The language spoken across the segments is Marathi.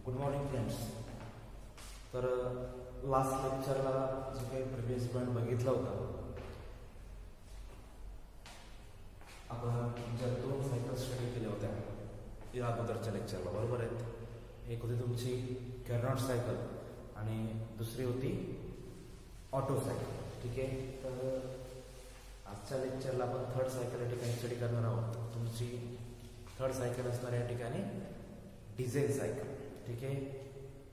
Good morning friends. तर लास्ट लेक्चरला जो काही प्रिव्हियस पॉईंट बघितला होता, आपण ज्या दोन सायकल स्टडी केल्या होत्या या अगोदरच्या लेक्चरला, बरोबर आहेत. एक होती तुमची कॅरनॉट सायकल आणि दुसरी होती ऑटो सायकल. ठीक आहे. तर आजच्या लेक्चरला आपण थर्ड सायकल या ठिकाणी स्टडी करणार आहोत. तुमची थर्ड सायकल असणार या ठिकाणी डिझेल सायकल. ठीक आहे.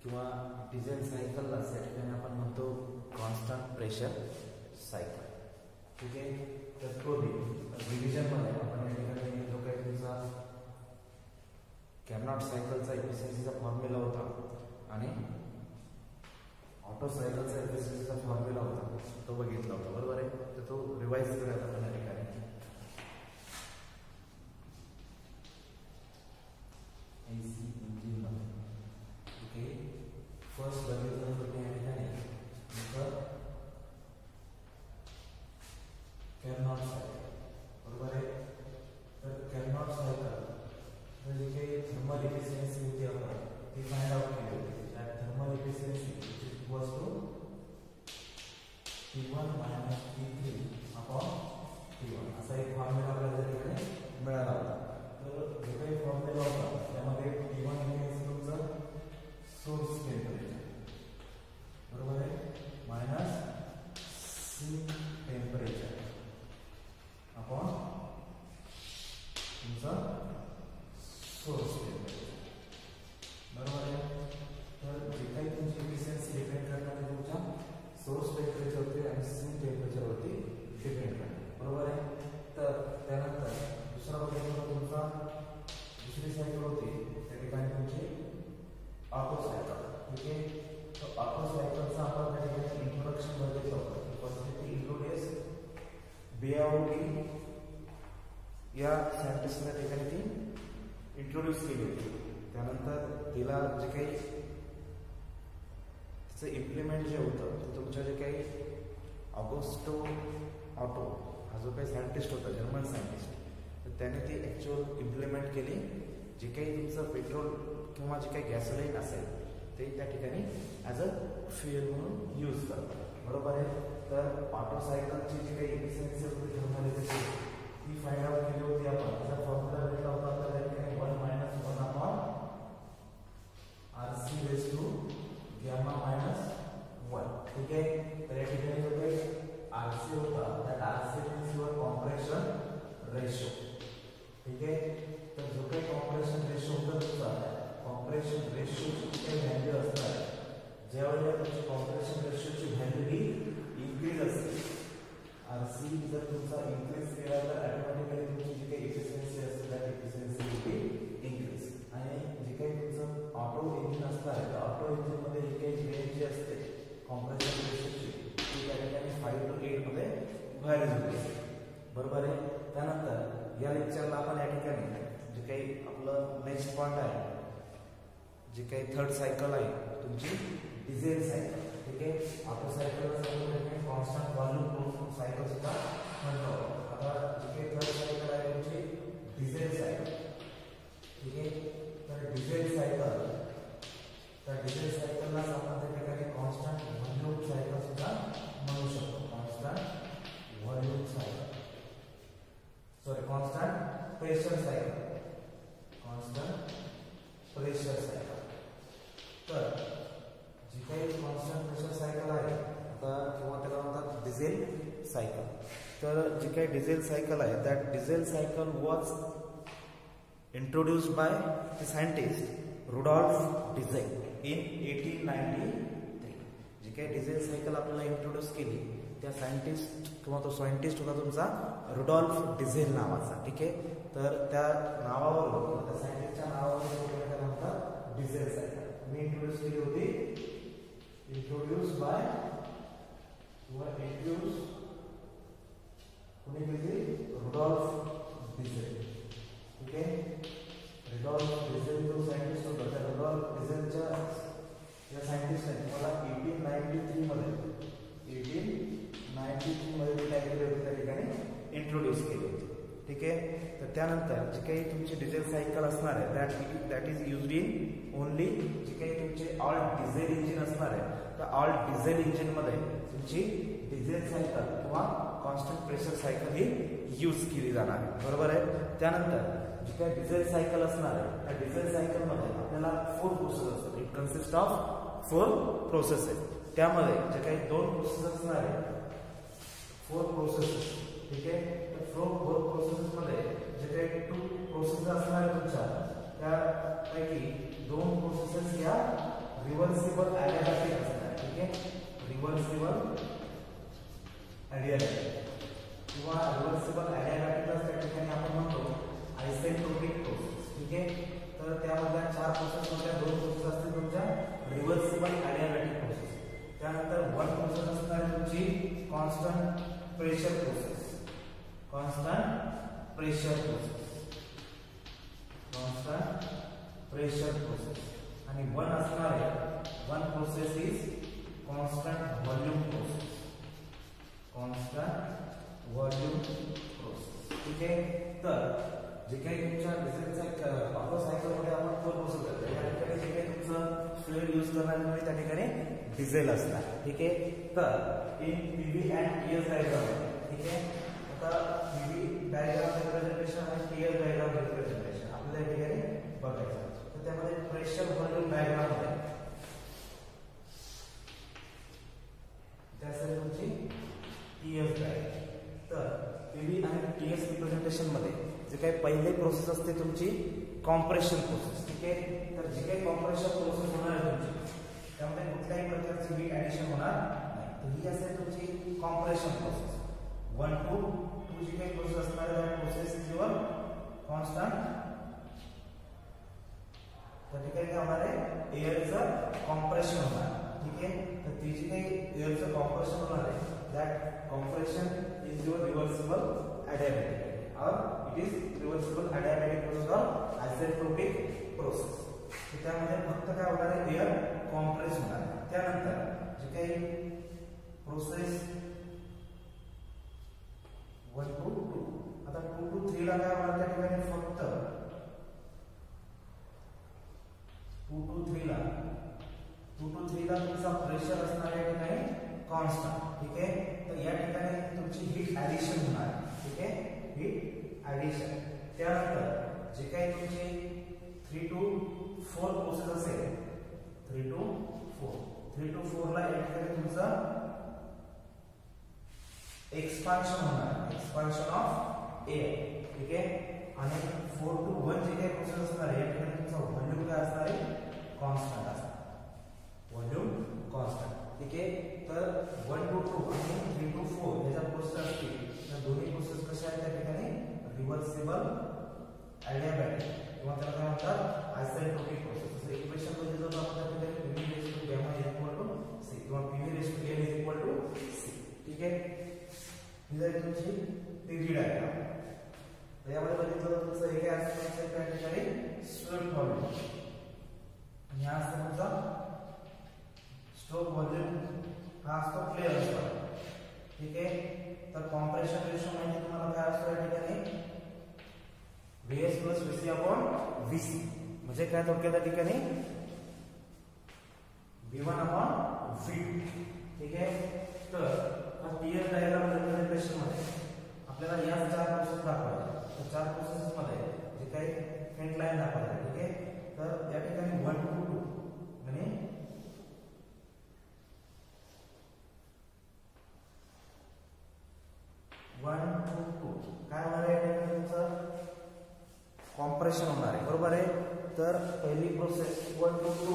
किंवा डिझेल सायकललाच या ठिकाणी आपण म्हणतो कॉन्स्टंट प्रेशर सायकल. ठीक आहे. तर तो रिव्हिजनमध्ये आपण या ठिकाणी जो काही तुमचा कॅरनॉट सायकलचा एफिशियन्सीचा फॉर्म्युला होता आणि ऑटो सायकलचा एफिशियन्सीचा फॉर्म्युला होता तो बघितला होता, बरोबर आहे. तर तो रिवाइज करूयात आपण या ठिकाणी. एसी इंजिन मध्ये ओके. फर्स्ट बघितलं होतं या ठिकाणी कॅरनॉट सायकल, बरोबर आहे. तर कॅरनॉट सायकल म्हणजे काही थर्मल एफिशियन्सी होती आपण ती फाइंड आउट केली होती. त्या thermal efficiency equals to T1 minus T3 upon T1 असा एक फॉर्म्युला आपल्याला या ठिकाणी मिळाला होता. तर जो काही फॉर्म्युला होता त्यामध्ये T1 हे तुमचं सोर्स टेम्परेचर, बरोबर आहे, मायनस सी टेम्परेचर अपॉन तुमचं सोर्स टेम्परेचर, बरोबर आहे. तर जे काही तुमची एफिशियन्सी डिपेंड करणार तुमच्या सोर्स टेम्परेचरवरती आणि सी टेम्परेचरवरती डिपेंड करणार, बरोबर आहे. तर त्यानंतर दुसरा बघितला तुमचा दुसरी सायकल होती त्या ठिकाणी तुमची ऑटो सायकल. ठीक आहे. तर ऑटो सायकलचा आपण त्या ठिकाणी इंट्रोडक्शन बघितलं होतं. फर्स्ट इंट्रोड्यूस बियाउटी या सायंटिस्टने त्या ठिकाणी ती इंट्रोड्यूस केली होती. त्यानंतर तिला जे काही तिचं इम्प्लिमेंट जे होतं ते तुमच्या जे काही ऑगोस्टो ऑटो हा जो काही सायंटिस्ट होता, जर्मन सायंटिस्ट, तर त्याने ती ॲक्च्युअल इम्प्लिमेंट केली. जे काही तुमचं पेट्रोल किंवा जे काही गॅसोलाईन असेल ते त्या ठिकाणी ॲज अ फ्युएल म्हणून यूज करतात, बरोबर आहे. तर ऑटो सायकलची जी काही एफिशियन्सी होती थर्मल एफिशियन्सी ती फाइंड आउट केली होती आपण. त्याचा फॉर्म्युला भेटला होता आपल्याला त्या ठिकाणी 1 - 1 upon RC raise to gamma - 1. ठीक आहे. तर या ठिकाणी जो काही RC होता त्यात RC means your compression ratio. ठीक आहे. तर जो काही कॉम्प्रेशन रेशो होता तुमचा कॉम्प्रेशन रेशोची काही व्हॅल्यू असणार, ज्यावेळेला तुमची कॉम्प्रेशन रेशोची व्हॅल्यू ही इन्क्रीज असते, RC जर तुमचा इन्क्रीज केला तर ऑटोमॅटिकली तुमची जी काही एफिशियन्सी असते त्या एफिशियन्सी विल इन्क्रीज. आणि जे काही तुमचं ऑटो इंजिन असणार आहे त्या ऑटो इंजिनमध्ये जी काही रेंज जी असते कॉम्प्रेशन रेशोची ती त्या ठिकाणी 5 to 8 मध्ये व्हॅरी होते, बरोबर आहे. त्यानंतर या लेक्चरला आपण या ठिकाणी जे काही आपलं नेक्स्ट पॉईंट आहे, जे काही थर्ड सायकल आहे तुमची डिझेल सायकल. ठीक आहे. Auto cycle constant volume cycle सुद्धा म्हणतो. आता जे काही थर्ड सायकल आहे तुमची डिझेल सायकल. ठीक आहे. तर डिझेल सायकल, तर डिझेल सायकलला आपण त्या ठिकाणी कॉन्स्टंट व्हॉल्यूम सायकल सुद्धा म्हणू शकतो. Constant volume cycle, sorry constant pressure cycle, constant pressure cycle. तर जी काही कॉन्स्टंट प्रेशर सायकल आहे आता किंवा त्याला म्हणतात डिझेल सायकल. तर जी काही डिझेल सायकल आहे त्या diesel cycle was introduced by the scientist Rudolf Diesel in 1893. जी काही डिझेल सायकल आपल्याला इंट्रोड्यूस केली त्या सायंटिस्ट किंवा तो सायंटिस्ट होता तुमचा रुडॉल्फ डिझेल नावाचा. ठीक आहे. तर त्या नावावरून त्या सायंटिस्टच्या नावावरून त्याला म्हणतात डिझेल सायकल. मी इंट्रोड्यूस केली होती, इंट्रोड्यूस बाय किंवा इंट्रोड्यूस कोणी केली? Rudolf Diesel. ठीक आहे. रुडॉल्फ डिझेल जो सायंटिस्ट होता त्या रुडॉल्फ डिझेलच्या या सायंटिस्टने तुम्हाला 1893 मध्ये काय केले होते त्या ठिकाणी इंट्रोड्यूस केले होते. ठीक आहे. तर त्यानंतर जे काही तुमची डिझेल सायकल असणार आहे that is used in only जे काही तुमचे ऑल डिझेल इंजिन असणार आहे तर ऑल डिझेल इंजिनमध्ये तुमची डिझेल सायकल किंवा कॉन्स्टंट प्रेशर सायकल ही यूज केली जाणार आहे, बरोबर आहे. त्यानंतर जी काही डिझेल सायकल असणार आहे त्या डिझेल सायकलमध्ये आपल्याला 4 प्रोसेस असतात. It consist of 4 processes. त्यामध्ये जे काही 2 प्रोसेस असणार आहे 4 प्रोसेसेस, ठीक आहे. तर 4 प्रोसेसेस मध्ये जे काही 2 प्रोसेस असणार आहे तुमच्या त्यापैकी 2 प्रोसेसेस या रिव्हर्सिबल ॲडियाबॅटिक असणार, ठीक आहे. रिव्हर्सिबल ॲडियाबॅटिक किंवा रिव्हर्सिबल ॲडियाबॅटिकला त्या ठिकाणी आपण म्हणतो आयसेंट्रोपिक प्रोसेस, ठीक आहे. तर त्यामधल्या 4 प्रोसेस मधल्या 2 प्रोसेस असतील तुमच्या रिव्हर्सिबल ॲडियाबॅटिक प्रोसेस. त्यानंतर 1 प्रोसेस असणार आहे तुमची constant pressure process, constant pressure process, constant pressure process. आणि 1 असणार आहे 1 process is constant volume process, constant volume process, ठीक आहे. तर जे काही तुमच्या डिझेल सायकल ऑटो सायकलमध्ये आपण 4 प्रोसेस करतो त्या ठिकाणी जे काही तुमचं फ्युएल यूज करणार तुम्ही त्या ठिकाणी डिझेल असणार, ठीक आहे. तर in PV and TS diagram, ठीक आहे. आता पीव्ही डायग्राम रिप्रेझेंटेशन आणि टीएस डायग्राम रिप्रेझेंटेशन आपल्याला या ठिकाणी बघायचं. तर त्यामध्ये प्रेशर व्हॉल्यूम डायग्राम आहे त्यासाठी तुमची टीएस डायग्राम. तर पीव्ही आणि टीएस रिप्रेझेंटेशन मध्ये जे काही पहिले प्रोसेस असते तुमची कॉम्प्रेशन प्रोसेस, ठीक आहे. तर जे काही कॉम्प्रेशन प्रोसेस होणार आहे तुमची त्यामध्ये कुठल्याही प्रकारची हीट ॲडिशन होणार नाही. तर ही असते तुमची कॉम्प्रेशन प्रोसेस. 1 to 2 जी काही प्रोसेस असणार आहे प्रोसेस किंवा कॉन्स्टंट त्या ठिकाणी काय होणार आहे एअरचं कॉम्प्रेशन होणार, ठीक आहे. तर ती जी काही एअरचं कॉम्प्रेशन होणार आहे that compression is your reversible adiabatic or it is reversible adiabatic process or isentropic process. तर त्यामध्ये फक्त काय होणार आहे एअर कॉम्प्रेस होणार आहे. त्यानंतर जे काही प्रोसेस 1 to 2 आता 2 to 3 ला काय होणार त्या ठिकाणी फक्त 2 to 3 ला तुमचा प्रेशर असणार आहे ठिकाणी कॉन्स्टंट, ठीक आहे. तर या ठिकाणी तुमची हीट ॲडिशन होणार, ठीक आहे. Heat addition. त्यानंतर जे काही तुमचे 3 to 4 प्रोसेस असेल 3 to 4 ला या ठिकाणी तुमचं एक्सपान्शन होणार, एक्सपान्शन ऑफ एअर, ठीक आहे. आणि 4 to 1 जे काही प्रोसेस असणार आहे या ठिकाणी तुमचा व्हॉल्यूम काय असणार आहे कॉन्स्टंट असणार, व्हॉल्यूम कॉन्स्टंट, ठीक आहे. तर 1 to 2 आणि 3 to 4 याच्या प्रोसेस असतील तर दोन्ही प्रोसेस कशा आहेत त्या ठिकाणी रिव्हर्सिबल ॲडियाबॅटिक किंवा त्याला काय म्हणतात आयसेंट्रोपिक प्रोसेस. जसं इक्वेशन मध्ये जर आपण त्या ठिकाणी PV raise to gamma equal to C किंवा PV raise to N equal to C, ठीक आहे. ही झाली तुमची पीव्ही डायग्राम. तर यामध्ये बघितलं तर तुमचं हे काय असतं त्या ठिकाणी स्ट्रोक व्हॉल्यूम आणि हा असतो तुमचा स्ट्रोक व्हॉल्यूम, हा असतो प्लेयर असतो, ठीक आहे. तर कॉम्प्रेशन रेशो म्हणजे तुम्हाला काय असतो या ठिकाणी Vs plus Vc upon Vc म्हणजे काय थोडक्यात त्या ठिकाणी V1 upon V2, ठीक आहे. तर हा टीएस डायग्राम रिप्रेझेंटेशन मध्ये आपल्याला या 4 प्रोसेस दाखवायच्या. तर 4 प्रोसेस मध्ये जे काही फेंट लाईन दाखवायची, ठीक आहे. तर या ठिकाणी 1 to 2 म्हणजे 1 to 2 काय होणार आहे तुमचं कॉम्प्रेशन होणार आहे, बरोबर आहे. तर पहिली प्रोसेस 1 to 2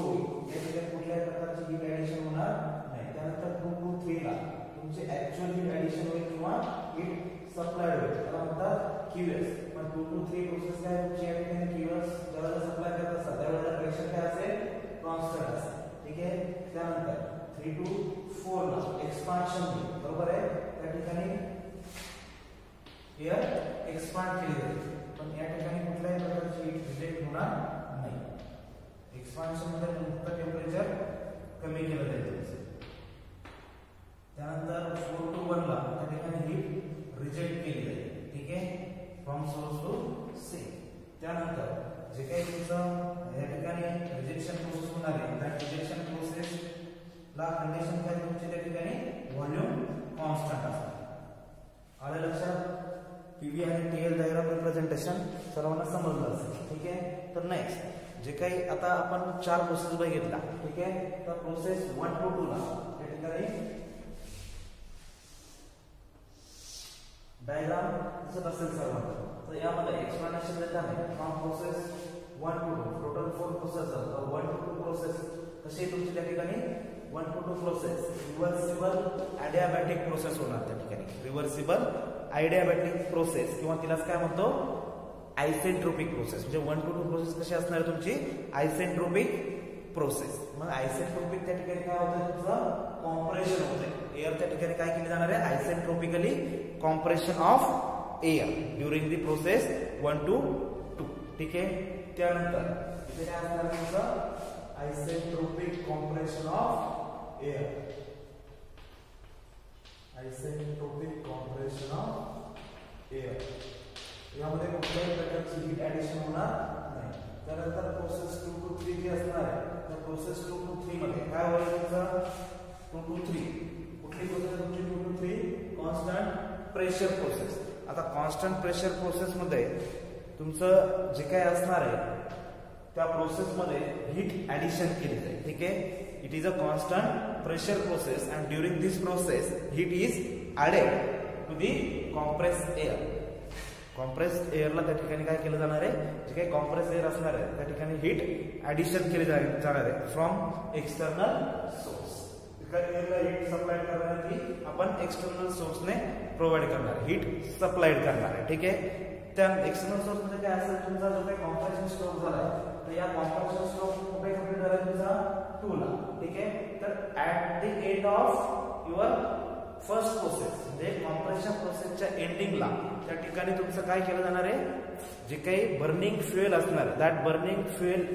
या ठिकाणी कुठल्याही प्रकारची हीट ॲडिशन होणार नाही. त्यानंतर 2 to 3 ला तुमचे ऍक्च्युअल हीट ॲडिशन होईल किंवा हीट सप्लाय होईल त्याला म्हणतात क्यूएस. पण 2 to 3 प्रोसेस काय तुमची या ठिकाणी क्यूएस ज्यावेळेला सप्लाय करत असतात त्यावेळेला प्रेशर काय असेल कॉन्स्टंट असेल, ठीक आहे. त्यानंतर 3 to 4 ला एक्सपान्शन होईल, बरोबर आहे. त्या ठिकाणी एअर एक्सपांड केली जाते पण या ठिकाणी कुठल्याही प्रकारची हीट रिजेक्ट होणार नाही. एक्सपान्शन मध्ये मुक्त टेम्परेचर कमी केलं जाते. त्यानंतर 4 to 1 ला त्या ठिकाणी हीट रिजेक्ट केली जाते, ठीक आहे. From source to sink. त्यानंतर जे काही तुमचं या ठिकाणी रिजेक्शन प्रोसेस होणार आहे त्या रिजेक्शन प्रोसेसला कंडिशन काय तुमची त्या ठिकाणी व्हॉल्यूम कॉन्स्टंट असणार. आलं लक्षात? पीव्ही आणि टीएल डायग्राम रिप्रेझेंटेशन सर्वांना समजलं असेल. ठीक आहे. तर नेक्स्ट जे काही आता आपण 4 प्रोसेस बघितला. ठीक आहे. तर प्रोसेस 1 to 2 ला त्या ठिकाणी डायग्राम दिसत असेल सर्वांना. तर यामध्ये एक्सप्लेनेशन देत आहे from process 1 to 2 total 4 process. 1 to 2 process कशी तुमची त्या ठिकाणी 1 to 2 process reversible adiabatic process होणार त्या ठिकाणी. रिव्हर्सिबल ॲडियाबॅटिक प्रोसेस किंवा तिलाच काय म्हणतो आयसेंट्रोपिक प्रोसेस. म्हणजे 1 to 2 प्रोसेस कशी असणार आहे तुमची आयसेंट्रोपिक प्रोसेस. मग आयसेंट्रोपिक त्या ठिकाणी काय होतं तुमचं कॉम्प्रेशन होते. एअर त्या ठिकाणी काय केली जाणार आहे isentropically compression of air during the process 1 to 2. ठीक आहे. त्यानंतर इथे काय असणार तुमचं isentropic compression of air. Isentropic compression of air यामध्ये कुठल्याही प्रकारची हीट ऍडिशन होणार नाही. त्यानंतर प्रोसेस 2 to 3 जी असणार आहे तर प्रोसेस 2 to 3 मध्ये काय होईल तुमचं 2 to 3 कुठली प्रोसेस तुमची 2 to 3 कॉन्स्टंट प्रेशर प्रोसेस. आता कॉन्स्टंट प्रेशर प्रोसेस मध्ये तुमचं जे काय असणार आहे त्या प्रोसेस मध्ये हीट ऍडिशन केली जाईल. ठीक आहे. It is a constant pressure process and during this process heat is added to the compressed air. Compressed एअरला त्या ठिकाणी काय केलं जाणार आहे जे काही कॉम्प्रेस एअर असणार आहे त्या ठिकाणी हीट ऍडिशन केली जाणार आहे फ्रॉम एक्सटर्नल सोर्स. एअरला हीट सप्लाय करणार ती आपण एक्सटर्नल सोर्सने प्रोव्हाइड करणार हीट सप्लाइड करणार आहे. ठीक आहे. त्या एक्सटर्नल सोर्स मध्ये काय असेल तुमचा जो काही कॉम्प्रेशन स्ट्रोक झालाय तर या कॉम्प्रेशन स्ट्रोक कुठे कंप्लीट झाला तुमचा 2 ला. ठीक आहे. तर at the end of your first process म्हणजे कॉम्प्रेशन प्रोसेसच्या एंडिंगला त्या ठिकाणी तुमचं काय केलं जाणार आहे जे काही बर्निंग फ्युएल असणार आहे दॅट बर्निंग फ्युएल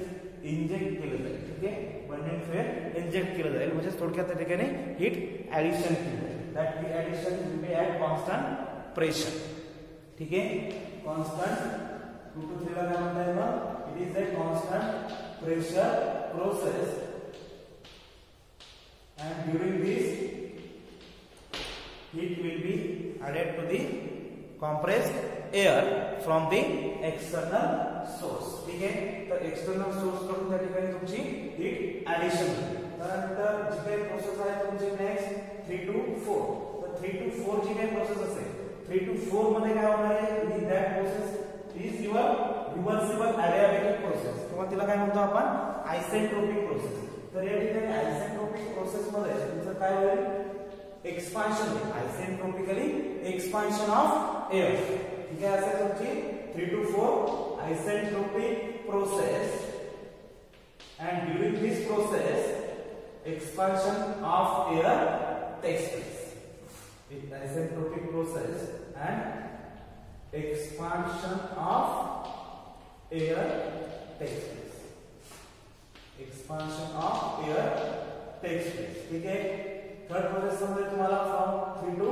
इंजेक्ट केलं जाईल. ठीक आहे. बर्निंग फ्युएल इंजेक्ट केलं जाईल म्हणजे थोडक्यात त्या ठिकाणी हीट ऍडिशन केली जाईल. That heat addition will be at constant pressure. ठीक आहे. कॉन्स्टंट 2 to 3 ला काय म्हणता येईल मग it is a constant pressure process and during this heat will be added to the compressed air from the external source. ठीक आहे. तर एक्सटर्नल सोर्स कडून त्या ठिकाणी तुमची हीट ऍडिशन होईल. त्यानंतर जी काही प्रोसेस आहे तुमची नेक्स्ट 3 to 4. तर 3 to 4 जी काही प्रोसेस असेल 3 to 4 मध्ये काय होणार आहे that process is your reversible adiabatic process किंवा तिला काय म्हणतो आपण आयसेंट्रोपिक प्रोसेस. तर या ठिकाणी आयसेंट्रोपिक प्रोसेस मध्ये तुमचं काय होईल expansion isentropically expansion of air. ठीक आहे. असेल तुमची 3 to 4 isentropic process and during this process expansion of air takes place. Isentropic process and expansion of air takes place. Expansion of air takes place. ठीक आहे. थर्ड प्रोसेस मध्ये तुम्हाला फ्रॉम 3 to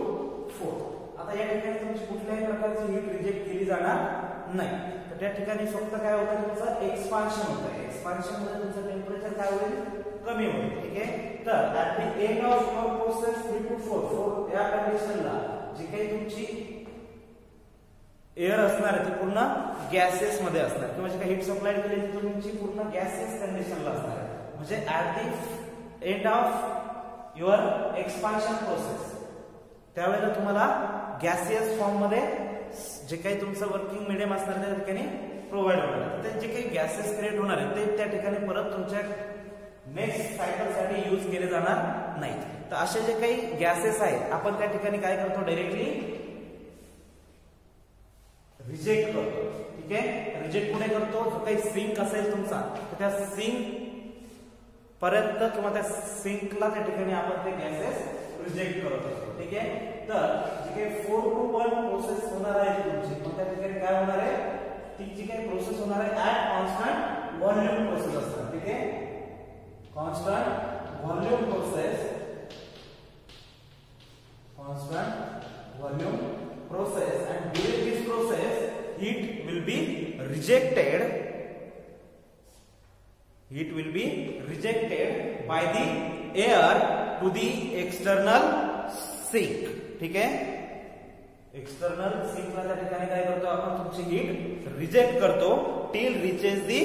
4. आता या ठिकाणी तुमची कुठल्याही प्रकारची हीट रिजेक्ट केली जाणार नाही. तर त्या ठिकाणी फक्त काय होतं तुमचं एक्सपान्शन होतं. एक्सपान्शन मध्ये तुमचं टेम्परेचर काय होईल कमी होईल. ठीक आहे. तर at the end of your process 3 to 4 या कंडिशनला जी काही तुमची एअर असणार आहे ती पूर्ण गॅसेस मध्ये असणार किंवा जे काही हीट सप्लाय केली ती तुमची पूर्ण गॅसेस कंडिशनला असणार आहे. म्हणजे at the end of your expansion process त्यावेळेला तुम्हाला गॅसियस फॉर्म मध्ये जे काही तुमचं वर्किंग मीडियम असणार त्या ठिकाणी प्रोव्हाइड होणार. ते जे काही गॅसेस क्रिएट होणार आहेत ते त्या ठिकाणी परत तुमच्या नेक्स्ट सायकल साठी यूज केले जाणार नाहीत. तर असे जे काही गॅसेस आहेत आपण त्या ठिकाणी काय करतो डायरेक्टली रिजेक्ट करतो. ठीक आहे. रिजेक्ट कुठे करतो जो काही सिंक असेल तुमचा तर त्या सिंक पर्यंत किंवा त्या सिंकला त्या ठिकाणी आपण ते गॅसेस रिजेक्ट करत असतो. ठीक आहे. तर जी काही 4 to 1 प्रोसेस होणार आहे तुमची मग त्या ठिकाणी काय होणार आहे ती जी काही प्रोसेस होणार आहे ऍट कॉन्स्टंट व्हॉल्यूम प्रोसेस असणार. ठीक आहे. Constant volume process constant volume process and during this process heat will be rejected. Heat will be rejected by the air to the external sink. ठीक है, एक्सटर्नल सिंकला त्या ठिकाणी काय करतो आपण, तुमची हीट रिजेक्ट करतो टिल रिचेस दी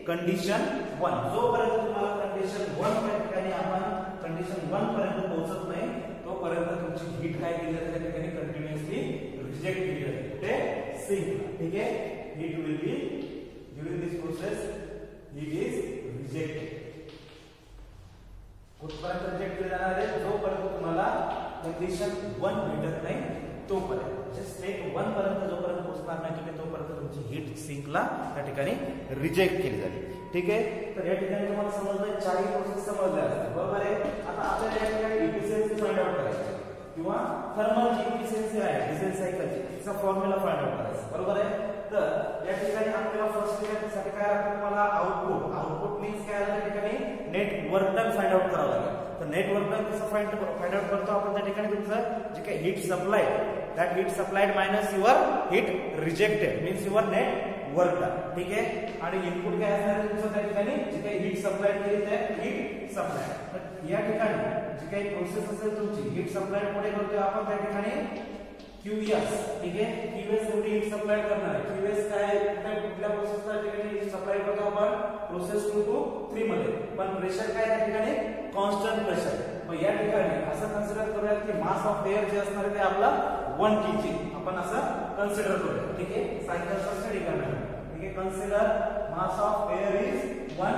कंडिशन 1. जोपर्यंत तुम्हाला कंडिशन 1 त्या ठिकाणी आपण कंडिशन 1 पर्यंत पोहोचत नाही तोपर्यंत तुमची हीट काय केली जाते, त्या ठिकाणी कंटिन्युअसली रिजेक्ट केली जाते कुठे, सिंकला. ठीक आहे, heat will be during this process heat is rejected. कुठपर्यंत रिजेक्ट केले जाणार आहे, जोपर्यंत तुम्हाला कंडिशन 1 भेटत नाही तोपर्यंत. स्टेट 1 पर्यंत जोपर्यंत पोहोचणार नाही तुम्ही तोपर्यंत तुमची हीट सिंकला त्या ठिकाणी रिजेक्ट केली जाते. ठीक आहे, तर या ठिकाणी तुम्हाला समजलं, चारही प्रोसेस समजल्या असतील, बरोबर आहे. आता आपल्याला या ठिकाणी इफिशियन्सी फाइंड आउट करायची किंवा थर्मल जी इफिशियन्सी आहे डिझेल सायकलची तिचा फॉर्म्युला फाइंड आउट करायचा, बरोबर आहे. तर या ठिकाणी आपल्याला फर्स्ट साठी काय लागतं, तुम्हाला आउटपुट मीन्स काय आहे, त्या ठिकाणी net work done find out करावं लागेल. तर नेट वर्क डन कसं फाइंड आउट करतो आपण, त्या ठिकाणी तुमचं जे काही heat supplied, that heat supplied minus your heat rejected means your net work done. ठीक आहे, आणि इनपुट काय असणार आहे तुमचं, त्या ठिकाणी जे काही हीट सप्लाइड केली ते हीट सप्लाइड. तर या ठिकाणी जी काही प्रोसेस असेल तुमची हीट सप्लाइड पुढे करतोय आपण त्या ठिकाणी QS. ठीक आहे, QS एवढी हीट सप्लाइड करणार आहे. QS काय, कुठल्या प्रोसेसला ठिकाणी हीट सप्लाइड करतो आपण, प्रोसेस 2 to 3 मध्ये. पण प्रेशर काय त्या ठिकाणी, कॉन्स्टंट प्रेशर. मग या ठिकाणी असं कन्सिडर करूया की मास ऑफ एअर जे असणार आहे ते आपला 1 kg आपण असं कन्सिडर करूया. ठीक आहे, सायकलचा स्टडी करणार. ठीक आहे, consider mass of air is 1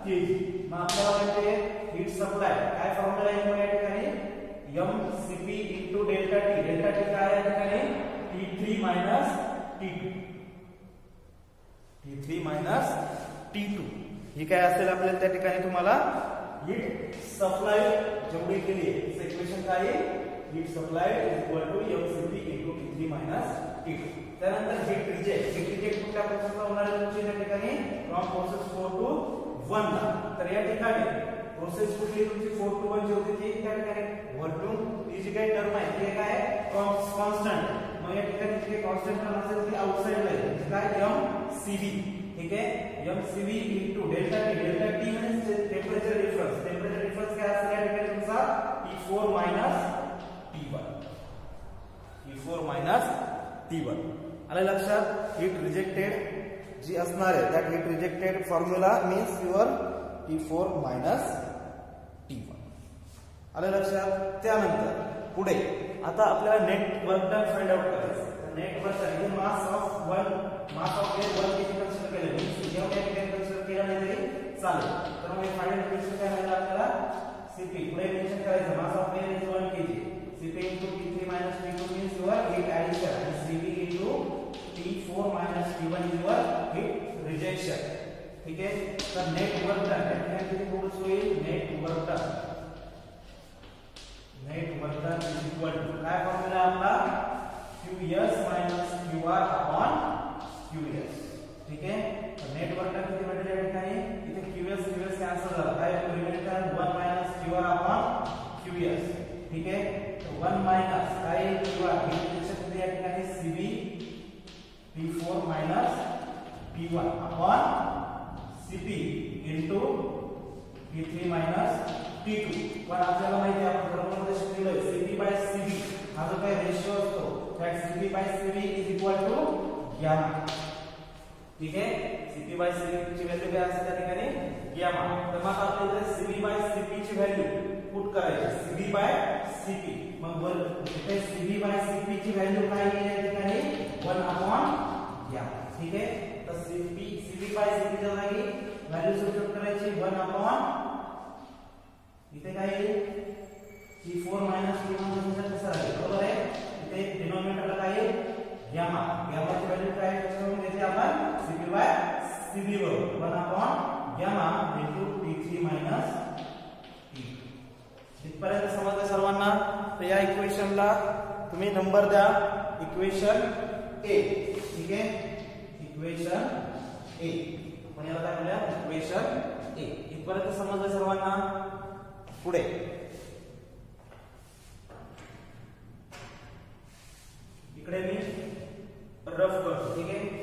kg. मग आपल्याला माहिती आहे हीट सप्लाय काय फॉर्म्युला आहे या ठिकाणी, mCp into delta T. Delta T काय आहे या ठिकाणी, T3 minus T2. T3 minus T2 ही काय असेल आपल्याला त्या ठिकाणी तुम्हाला हीट सप्लाय जेवढी केली आहे इक्वेशन काय आहे, heat supply equal to mCp into T3 minus T2. त्यानंतर हीट रिजेक्ट कुठल्या प्रोसेसला होणार आहे तुमची, त्या ठिकाणी फ्रॉम प्रोसेस 4 to 1 ला. तर या ठिकाणी प्रोसेस कुठली तुमची 4 to 1 जी होती ती त्या ठिकाणी व्हॉल्यूम ही जी काही टर्म आहे ती काय कॉन्स्टंट. मग या ठिकाणी जी काही कॉन्स्टंट टर्म असेल ती आउटसाइडला आहे, काय mCv. ठीक आहे, mCv into delta T म्हणजे टेम्परेचर डिफरन्स. टेम्परेचर डिफरन्स काय असेल या ठिकाणी तुमचा T4 minus T1. आलं लक्षात. हीट रिजेक्टेड जी असणार आहे that heat rejected formula means your T4 minus T1. आलं लक्षात. त्यानंतर पुढे आता आपल्याला net work done find out करायचं. Net work done mass of air 1 kg consider केलं मीन्स एवढ्या ठिकाणी कन्सिडर केलं नाही तरी चालेल. तर मग फाइनल इक्वेशन काय मिळालं आपल्याला, Cp पुढे मेन्शन करायचं मास of air is 1 kg. Cp into T3 minus T2 means your heat addition and Cv into T4 minus T1 is your heat rejection. ठीक है, तर नेट वर्क डन किती प्रोड्यूस होईल, net work done is equal to काय फॉर्म्युला आपला, QS minus QR upon QS. ठीक है, तर नेट वर्क डन किती भेटेल या ठिकाणी, इथे QS कॅन्सल झाला, काय रिमेन काय 1 minus QR upon QS. ठीक है, तो 1 minus काय QR ही रिलेशन या ठिकाणी Cv T4 minus T1 upon Cp into T3 minus T2. पण आपल्याला माहिती आहे आपण थर्मोमध्ये शिकलेलो आहे Cp by Cv हा जो काही रेशियो असतो त्यात Cp by Cv is equal to gamma. ठीक आहे, Cp by Cv ची व्हॅल्यू काय असते त्या ठिकाणी गॅमा. तर मग आपल्याला Cv by Cp ची व्हॅल्यू पुट करायची, Cv by Cp. मग इथे Cv by Cp ची व्हॅल्यू काय आहे या ठिकाणी 1 upon गॅमा. ठीक आहे, तर Cv by Cp च्या जागी व्हॅल्यू सबस्टिट्यूट करायची 1 upon इथे काय आहे T4 minus T1 चा कसं आहे, बरोबर आहे. इथे डिनॉमिनेटरला काय आहे गॅमा. गॅमाची व्हॅल्यू काय करून घेते आपण Cp by Cv बरोबर 1 upon gamma into T3 minus T2. इथपर्यंत समजलं सर्वांना. तर या इक्वेशनला तुम्ही नंबर द्या, इक्वेशन A. ठीक आहे, इक्वेशन A आपण याला काय म्हणूया, इक्वेशन A. इथपर्यंत समजलं सर्वांना. पुढे इकडे मी रफ करतो. ठीक आहे,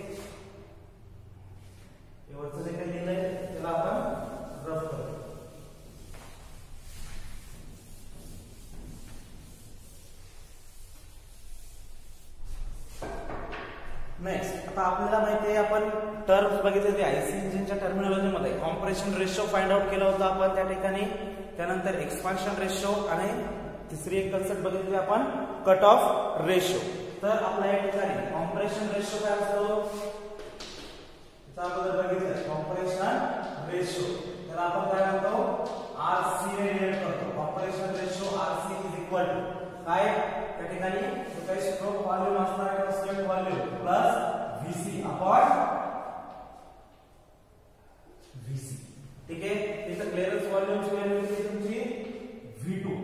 आता आपल्याला माहिती आहे आपण टर्म्स बघितले ते आयसी इंजिनच्या टर्मिनॉलॉजी मध्ये कॉम्प्रेशन रेशो फाइंड आउट केला होता आपण त्या ठिकाणी, त्यानंतर एक्सपान्शन रेशो आणि तिसरी एक कन्सेप्ट बघितली आपण कट ऑफ रेशो. तर आपल्या या ठिकाणी कॉम्प्रेशन रेशो काय असतो त्याबद्दल बघितलं. कॉम्प्रेशन रेशो तर आपण काय म्हणतो आरसी ने डिनोट करतो. Compression ratio RC is equal to काय त्या ठिकाणी जो काही स्ट्रोक व्हॉल्यूम असणार आहे stroke volume plus VC upon VC. ठीक आहे. इथे क्लिअरन्स व्हॉल्यूमची व्हॅल्यू किती तुमची V2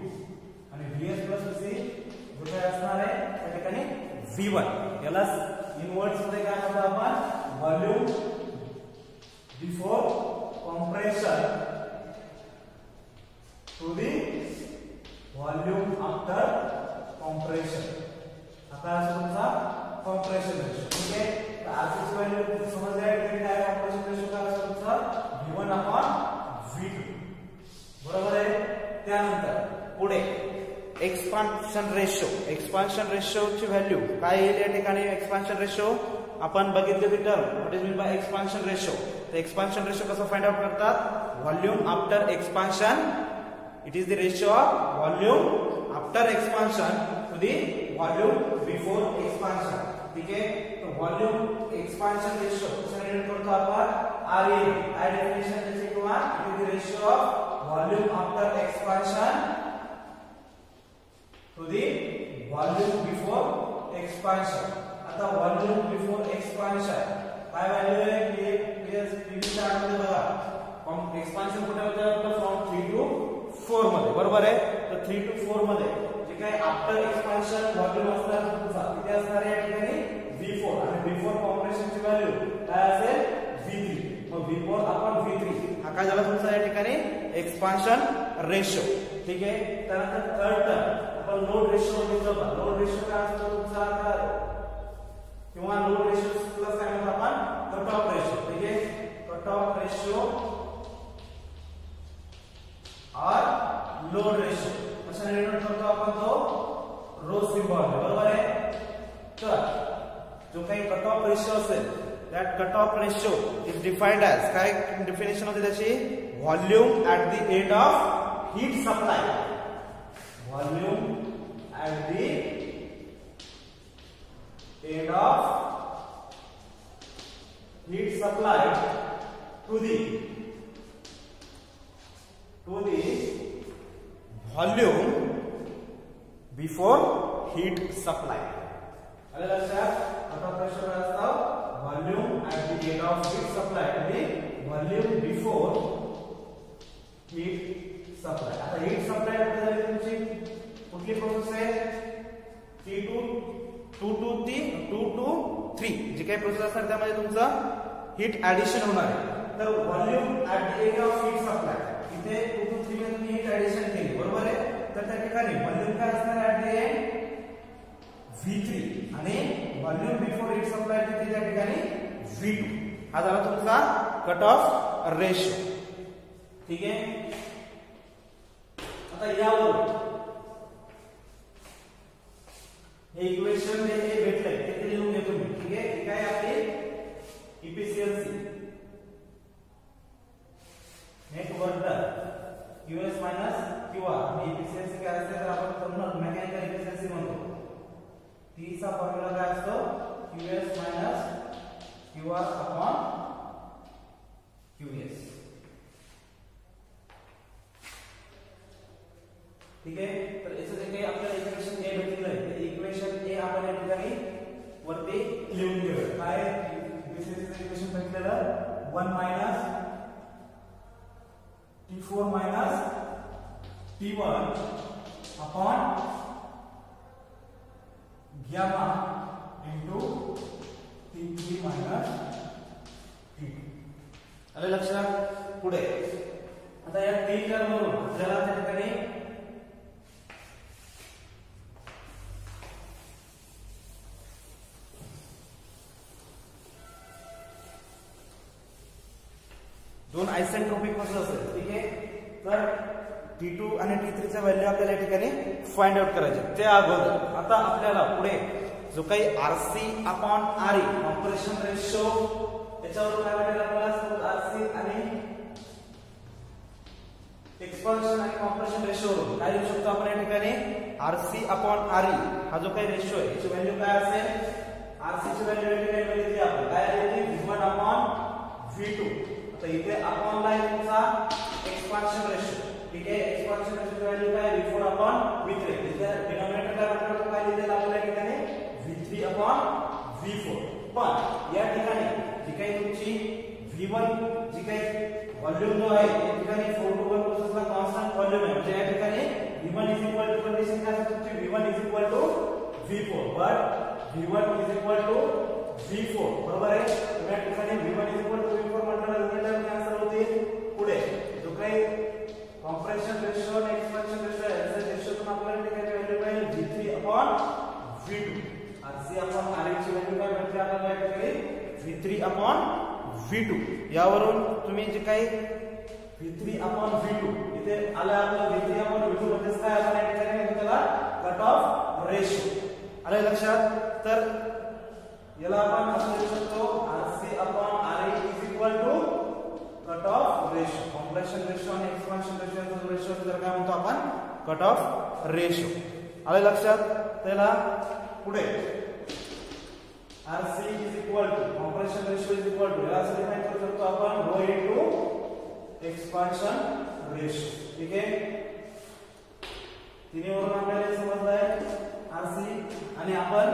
आणि VS प्लस VC जो काय असणार आहे त्या ठिकाणी V1. याला इनवर्ड्स मध्ये काय म्हणतो आपण volume before compression to the volume after compression. आता तुमचा कॉम्प्रेशन रेशो. ठीक आहे. तर आरसी ची व्हॅल्यू समजली आहे की काय कॉम्प्रेशन रेशो काय असतो तुमचा V1 अपॉन V2. बरोबर आहे. त्यानंतर पुढे एक्सपान्शन रेशो. एक्सपान्शन रेशो ची व्हॅल्यू काय येईल या ठिकाणी. एक्सपान्शन रेशो आपण बघितलेली term what is mean by expansion ratio. तर एक्सपान्शन रेशो कसं फाइंड आउट करतात volume after expansion. It is the ratio of volume after expansion to the volume before expansion. ठीक आहे. तो व्हॉल्यूम एक्सपान्शन रेशो कसा डिनोट करतो आपण आरए. काय डेफिनेशन त्याची किंवा it is the ratio of volume after expansion to the volume before expansion. आता व्हॉल्यूम बिफोर एक्सपान्शन काय व्हॅल्यू आहे प्रीवियस चार्ट मध्ये बघा. एक्सपान्शन कुठे होतं फ्रॉम 3 to 4 मध्ये. बरोबर आहे. तर 3 to 4 मध्ये जे काही आफ्टर एक्सपान्शन व्हॉल्यूम असणार तुमचा किती असणार या ठिकाणी V4 आणि बिफोर कॉम्प्रेशन ची व्हॅल्यू काय असेल V3. मग V4 अपॉन V3 हा काय झाला तुमचा या ठिकाणी एक्सपान्शन रेशो. ठीक आहे. त्यानंतर थर्ड टर्म आपण लोड रेशो बघितलं होता. लोड रेशो काय असतो तुमचा किंवा लोड रेशो प्लस काय म्हणतो आपण कट ऑफ रेशो. ठीक आहे. कट ऑफ रेशो और लोड रेशो कशा डिनोट करतो आपण तो रो सिंबॉल. बरोबर आहे. तर जो काही कट ऑफ रेशो असेल that cut off ratio is defined as काय डेफिनेशन होते त्याची volume at the end of heat supply. Volume at the end of heat supply to the volume before heat supply. आलं लक्षात. कट ऑफ रेशो काय असतो volume at the end of heat supply to the volume before heat supply. आता हीट सप्लाय कुठे झाली तुमची कुठली प्रोसेस आहे T2 to 3 जी काही प्रोसेस असणार त्यामध्ये तुमचं हीट ऍडिशन होणार आहे. तर volume at the end of heat supply इथे 2 to 3 मध्ये तुम्ही हीट ऍडिशन केली. बरोबर आहे. तर त्या ठिकाणी व्हॉल्यूम काय असणार ॲट द एंड V3 आणि व्हॉल्यूम बिफोर हीट सप्लाय किती त्या ठिकाणी V2. हा झाला तुमचा कट ऑफ रेशो. ठीक आहे. आता यावर हे इक्वेशन हे भेटलंय ते लिहून घेतो मी. ठीक आहे. हे काय आपली efficiency net work done QS minus QR. Efficiency काय असते तर आपण थर्मल मेकॅनिकल इफिशियन्सी म्हणतो. T चा फॉर्म्युला काय असतो QS minus QR upon QS. ठीक आहे. तर याचं जे काही आपल्याला इक्वेशन ए भेटलेलं आहे ते इक्वेशन ए आपण या ठिकाणी वरती लिहून घेऊया. काय इफिशियन्सीचं इक्वेशन भेटलेलं 1 minus T4 minus T1 upon gamma into T3 minus T2. आलं लक्षात. पुढे आता या तीन टर्म वरून आपल्याला त्या ठिकाणी दोन आयसेंट्रोपिक प्रोसेस असेल. ठीक आहे. तर T2 आणि T3 च्या व्हॅल्यू आपल्याला या ठिकाणी फाइंड आउट करायचे. त्या अगोदर आता आपल्याला पुढे जो काही RC upon RE compression ratio त्याच्यावर काय भेटेल आपल्याला RC आणि एक्सपान्शन आणि कॉम्प्रेशन रेशो काय लिहू शकतो आपण या ठिकाणी RC अपॉन RE हा जो काही रेशो आहे याची व्हॅल्यू काय असेल RC ची व्हॅल्यू या ठिकाणी बघितली आपण काय आली V1 अपॉन V2 आता इथे अपॉन ला आहे तुमचा एक्सपान्शन रेशो ठीक आहे एक्सपान्शन रेशोची व्हॅल्यू काय V4 अपॉन V3 इथे डिनॉमिनेटर काय भेटतो काय लिहिलेलं आपल्याला या ठिकाणी V3 अपॉन V4 पण या ठिकाणी जी काही तुमची V1 जी काही व्हॉल्यूम जो आहे या ठिकाणी 4 to 1 प्रोसेसला कॉन्स्टंट व्हॉल्यूम आहे म्हणजे या ठिकाणी V1 is equal to condition काय असते तुमची V1 is equal to V4 but V1 is equal to V4 बरोबर आहे तर या ठिकाणी V1 is equal to V4 म्हटल्यावर रिलेटिव्ह आन्सर होतील पुढे जो काही कॉम्प्रेशन रेशो आणि एक्सपान्शन रेशो आहे त्या रेशोतून आपल्याला ठिकाणी व्हॅल्यू पाहिजे V3 upon V2 RC upon RE ची व्हॅल्यू काय भेटते आपल्याला या ठिकाणी V3 अपॉन V2 यावरून तुम्ही जे काही V3 अपॉन V2 इथे आलं आपलं V3 अपॉन V2 म्हणजे काय आपण या ठिकाणी त्याला कट ऑफ रेशो आले लक्षात तर याला आपण असं लिहू शकतो RC upon RE is equal to cut off ratio compression ratio आणि एक्सपान्शन रेशो रेशो तर काय म्हणतो आपण कट ऑफ रेशो आले लक्षात त्याला पुढे RC is equal to compression ratio is equal to याला असं डिफाइन करू शकतो आपण rho into expansion ratio ठीक आहे तिन्ही वरून आपल्याला समजलंय RC आणि आपण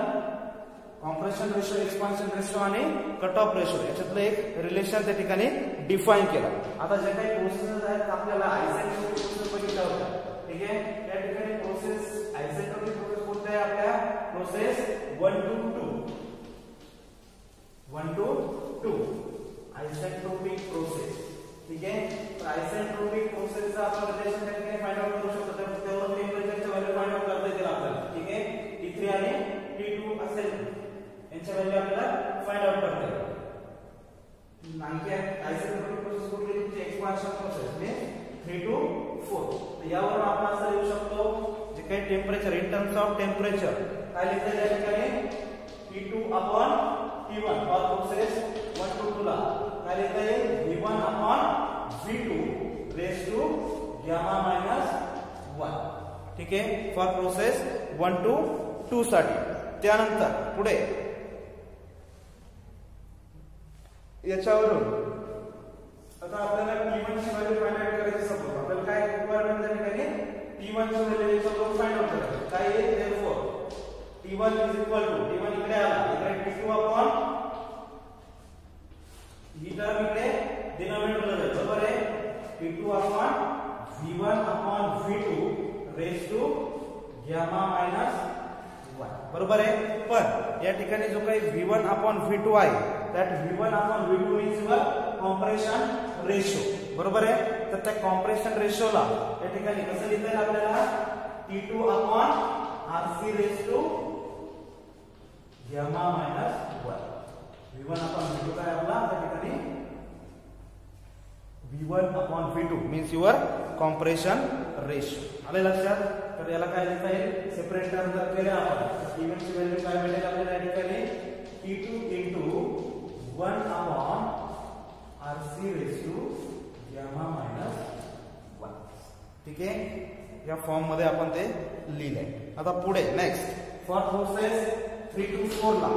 कॉम्प्रेशन रेशो एक्सपान्शन रेशो आणि कट ऑफ रेशो याच्यातलं एक रिलेशन त्या ठिकाणी डिफाइन केला आता जे काही प्रोसेस आहेत आपल्याला आयसेंट्रोपिक प्रोसेस बघितल्या होत्या ठीक आहे त्या ठिकाणी प्रोसेस आयसेंट्रोपिक प्रोसेस कोणत्या आहे आपल्या process 1 to 2 1 to 2 isentropic process ठीक है तर आइसेंट्रोपिक प्रोसेस चा आपण रिलेशन त्या ठिकाणी फाइंड आउट करू शकतो तर त्यावर टेंपरेचरची व्हॅल्यू फाइंड आउट करता येईल आपल्याला ठीक आहे T3 आणि T2 असेल यांची व्हॅल्यू आपल्याला फाइंड आउट करता येईल आणखी आइसेंट्रोपिक प्रोसेस कुठली तुमची एक्सपान्शन प्रोसेस म्हणजे 3 to 4 तर यावरून आपण असं लिहू शकतो जे काही temperature in terms of temperature काय लिहिता येईल या ठिकाणी T2 upon T1 for process 1 to 2 ला काय लिहिता येईल V1 upon V2 raise to gamma minus 1 ठीक आहे फॉर प्रोसेस 1 to 2 साठी त्यानंतर पुढे याच्यावरून आता आपल्याला T1 ची व्हॅल्यू फाइंड आउट करायची सपोज आपल्याला काय रिक्वायरमेंट आहे ठिकाणी T1 ची व्हॅल्यू सपोज फाइंड आउट करायची काय आहे therefore T1 is equal to T1 इकडे आला इकडे T2 अपॉन ही टर्म इकडे डिनॉमिनेटरला जाईल बरोबर आहे T2 upon V1 upon V2 raise to gamma minus 1 बरोबर आहे पण या ठिकाणी जो काही V1 अपॉन V2 आहे that V1 upon V2 means your compression ratio बरोबर आहे तर त्या कॉम्प्रेशन रेशोला या ठिकाणी कसं लिहिता येईल आपल्याला T2 upon RC raised to gamma minus 1 V1 upon V2 काय आपला त्या ठिकाणी V1 upon V2 means your compression ratio आले लक्षात तर याला काय लिहिता येईल सेपरेट टर्म जर केले आपण T1 ची व्हॅल्यू काय भेटेल आपल्याला या ठिकाणी T2 into 1 upon RC raised to gamma minus 1 ठीक आहे या फॉर्म मध्ये आपण ते लिहिलंय आता पुढे नेक्स्ट फॉर प्रोसेस 3 to 4 ला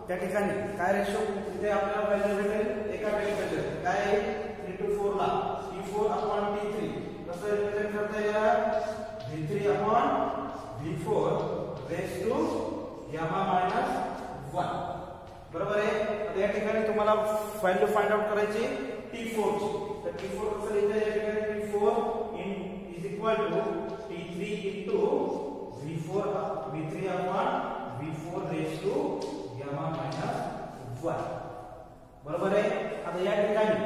त्या ठिकाणी काय रेशो इथे आपल्याला व्हॅल्यू भेटेल एका टेम्परेचर काय आहे 3 to 4 ला T4 upon T3 कसं रिप्रेझेंट करता येईल V3 upon V4 raised to gamma minus 1 बरोबर आहे आता या ठिकाणी तुम्हाला व्हॅल्यू फाइंड आउट करायची T4 ची तर T4 कसं लिहिता येईल या ठिकाणी T4 is equal to T3 into V3 upon V4 raised to gamma minus 1 बरोबर आहे आता या ठिकाणी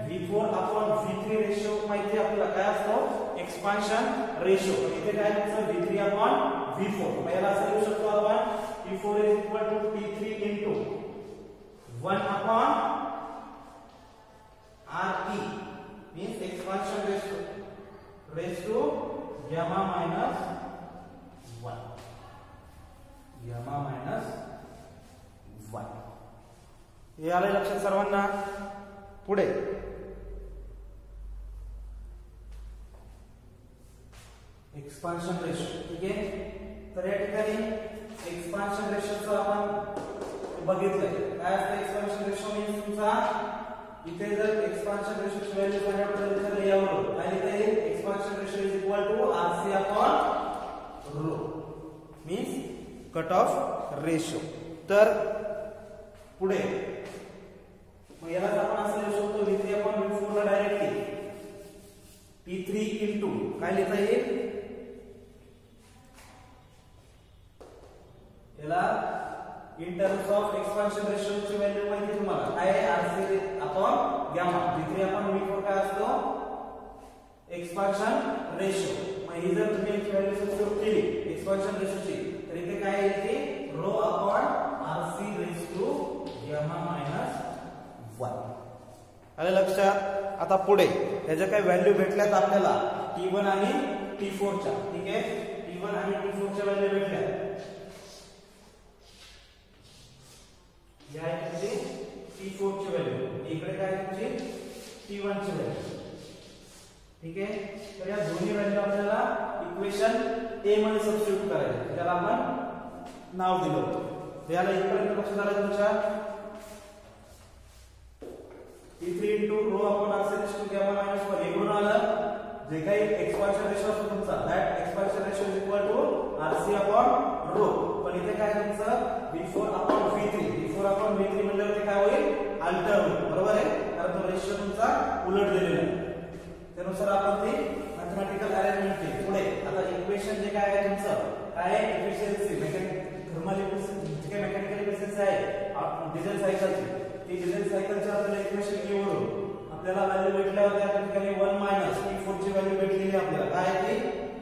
V4 upon V3 रेशो माहिती आपल्याला काय असतो एक्सपान्शन रेशो इथे काय असतं V3 upon V4 मग याला असं लिहू शकतो आपण T4 is equal to T3 into 1 upon RE means expansion raised to gamma minus 1 gamma minus लक्षात सर्वांना? पुढे एक्सपान्शन रेशो. ठीक आहे, तर या ठिकाणी एक्सपान्शन रेशोचं आपण बघितलंय. काय असतं एक्सपान्शन रेशो? मीन्स तुमचा इथे जर एक्सपान्शन रेशोची व्हॅल्यू फाइंड आउट करायची तर यावर काय लिहिता येईल? Expansion ratio is equal to RC upon rho, means cut off ratio. तर पुढे मग यालाच आपण असं लिहू शकतो V3 अपॉन V4 ला डायरेक्टली P3 इंटू काय लिहिता येईल? याला in terms of expansion ratio ची व्हॅल्यू माहिती तुम्हाला काय आहे? RC upon gamma. V3 upon V4 काय असतो? Expansion ratio. मग ही जर तुम्ही याची व्हॅल्यू सबस्टिट्यूट केली एक्सपान्शन रेशोची तर इथे काय येईल की rho upon RC raise to gamma minus 1. आलं लक्षात? आता पुढे ह्याच्या काय व्हॅल्यू भेटल्यात आपल्याला T1 आणि T4 च्या. ठीक आहे, T1 आणि T4 च्या व्हॅल्यू भेटल्या. या इथे T4 ची व्हॅल्यू, इकडे काय तुमची T1 ची व्हॅल्यू. ठीक आहे, तर या दोन्ही व्हॅल्यू आपल्याला इक्वेशन A मध्ये सबस्टिट्यूट करायचे. त्याला आपण नाव दिलं होतं. याला इक्वेशन कसं झालं तुमच्या? P3 into rho upon RC raise to gamma minus 1 इकडून आलं. जे काही एक्सपान्शन रेशो असतो तुमचा that expansion ratio is equal to RC upon rho. पण इथे काय तुमचं V4 upon V3. V4 upon V3 म्हणल्यावर काय होईल? अल्टर होईल. बरोबर आहे, कारण तो रेशो तुमचा उलट दिलेला आहे. त्यानुसार आपण ती मॅथमॅटिकल अरेंजमेंट केली. पुढे आता इक्वेशन जे काय आहे तुमचं काय आहे? एफिशियन्सी थर्मल इफिशियन्सी जे मेकॅनिकल इफिशियन्सी आहे डिझेल सायकलची, ती डिझेल सायकलच्या आपल्याला इक्वेशन घेऊन आपल्याला व्हॅल्यू भेटल्या होत्या. त्या ठिकाणी 1 मायनस T4 ची व्हॅल्यू भेटलेली आपल्याला काय आहे?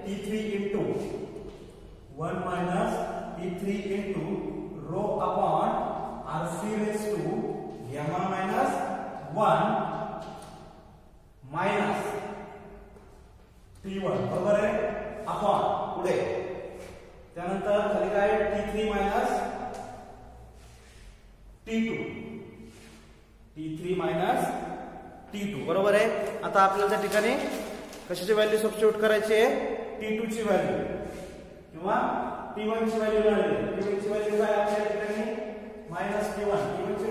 T3 into 1 minus T3 into rho upon RC raise to gamma minus 1 minus T1. बरोबर आहे, अपॉन पुढे त्यानंतर खाली काय T3 minus T2. T3 minus T2. बरोबर आहे. आता आपल्याला त्या ठिकाणी कशाची व्हॅल्यू सबस्टिट्यूट करायची आहे? T2 ची व्हॅल्यू किंवा T1 ची व्हॅल्यू मिळाली. T1 ची व्हॅल्यू काय आपल्या ठिकाणी मायनस T1. T1 ची